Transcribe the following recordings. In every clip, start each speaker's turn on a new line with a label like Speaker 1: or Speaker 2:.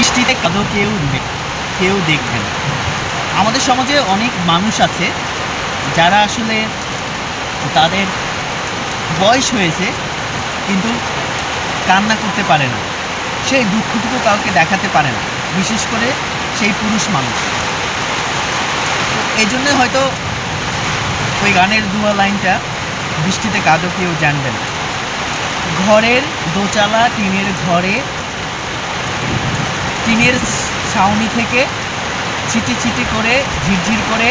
Speaker 1: বৃষ্টিতে কাদো কেউ দেখবে না। আমাদের সমাজে অনেক মানুষ আছে যারা আসলে তাদের বয়স হয়েছে কিন্তু কান্না করতে পারে না, সেই দুঃখটুকু কাউকে দেখাতে পারে না, বিশেষ করে সেই পুরুষ মানুষ। তো এই জন্যে হয়তো ওই গানের দুয়া লাইনটা, বৃষ্টিতে কাদো কেউ জানবে না। ঘরের দোচালা টিনের ঘরে, টিনের ছাউনি থেকে ছিটি ছিটি করে ঝিরঝির করে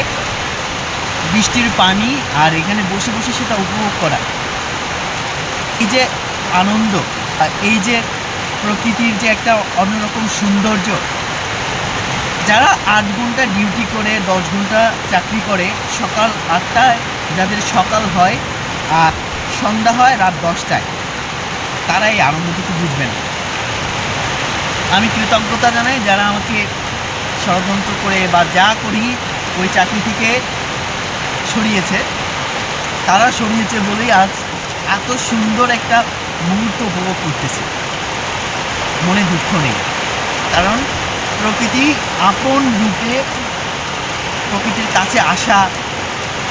Speaker 1: বৃষ্টির পানি, আর এখানে বসে বসে সেটা উপভোগ করা, এই যে আনন্দ, এই যে প্রকৃতির যে একটা অন্যরকম সৌন্দর্য। যারা 8 ঘন্টা ডিউটি করে, 10 ঘন্টা চাকরি করে, সকাল 8টায় যাদের সকাল হয় আর সন্ধ্যা হয় রাত 10টায়, তারা এই আনন্দটুকু বুঝবে না। আমি কৃতজ্ঞতা জানাই যারা আমাকে ষড়যন্ত্র করে বা যা করি ওই চাকরি থেকে সরিয়েছে। তারা সরিয়েছে বলেই আজ এত সুন্দর একটা মুহূর্ত উপভোগ করতেছি, মনে দুঃখ নেই। কারণ প্রকৃতি আপন রূপে, প্রকৃতির কাছে আসা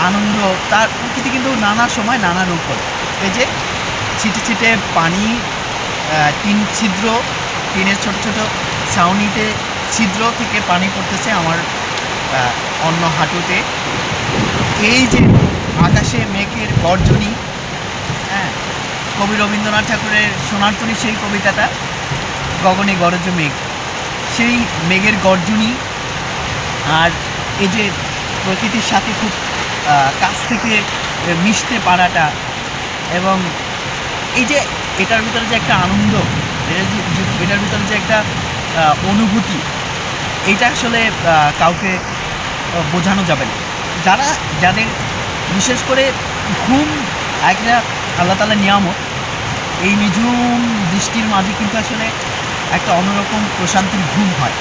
Speaker 1: আনন্দ, তার প্রকৃতি কিন্তু নানা সময় নানা রূপ করে। এই যে ছিটে ছিটে পানি, টিন ছিদ্র, টিনের ছোট ছোট ছাউনিতে ছিদ্র থেকে পানি পড়তেছে আমার অন্য হাঁটুতে। এই যে আকাশে মেঘের গর্জনী, হ্যাঁ, কবি রবীন্দ্রনাথ ঠাকুরের সোনার তরী সেই কবিতাটা, গগনে গরজ মেঘ, সেই মেঘের গর্জনী, আর এই যে প্রকৃতির সাথে খুব কাছ থেকে মিশতে পারাটা, এবং এই যে এটার ভিতরে যে একটা আনন্দ, এটার ভিতরে যে একটা অনুভূতি, এটা আসলে কাউকে বোঝানো যাবে না। যাদের বিশেষ করে ঘুম একটা আল্লাহ তাআলা নিয়ামত, এই নিঝুম বৃষ্টির মাঝে কিন্তু আসলে একটা অন্যরকম প্রশান্তির ঘুম হয়,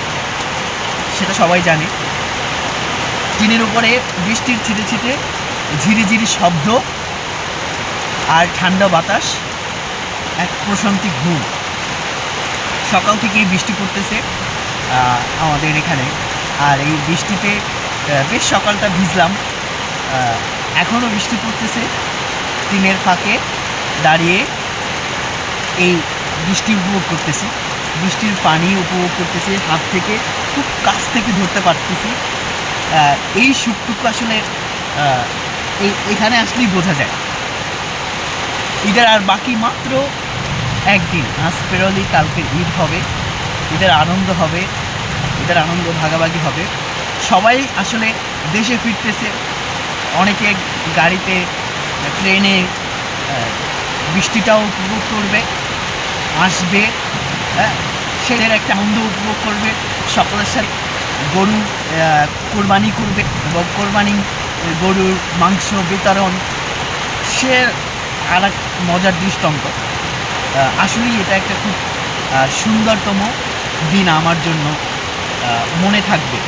Speaker 1: সেটা সবাই জানে। টিনের উপরে বৃষ্টির ছিটে ছিটে ঝিরিঝিরি শব্দ আর ঠান্ডা বাতাস, এক প্রশান্তি ঘুম। সকাল থেকেই বৃষ্টি পড়তেছে আমাদের এখানে, আর এই বৃষ্টিতে বেশ সকালটা ভিজলাম, এখনও বৃষ্টি পড়তেছে। টিনের ফাঁকে দাঁড়িয়ে এই বৃষ্টি উপভোগ করতেছি, বৃষ্টির পানি উপভোগ করতেছি, হাত থেকে খুব কাছ থেকে ধরতে পারতেছি। এই সুখটুকু আসলে এখানে আসলেই বোঝা যায়। ঈদের আর বাকি মাত্র একদিন, আজ পেরোলেই কালকে ঈদ হবে, ঈদের আনন্দ হবে, ঈদের আনন্দ ভাগাভাগি হবে। সবাই আসলে দেশে ফিরতেছে, অনেকে গাড়িতে, ট্রেনে বৃষ্টিটাও উপভোগ করবে, আসবে, হ্যাঁ, সেটার একটা আনন্দ উপভোগ করবে। সকলের সাথে গরু কোরবানি করবে এবং কোরবানি গরুর মাংস বিতরণ, সে আর এক মজার দৃষ্টান্ত। আসলেই এটা একটা খুব সুন্দরতম দিন আমার জন্য মনে থাকবে।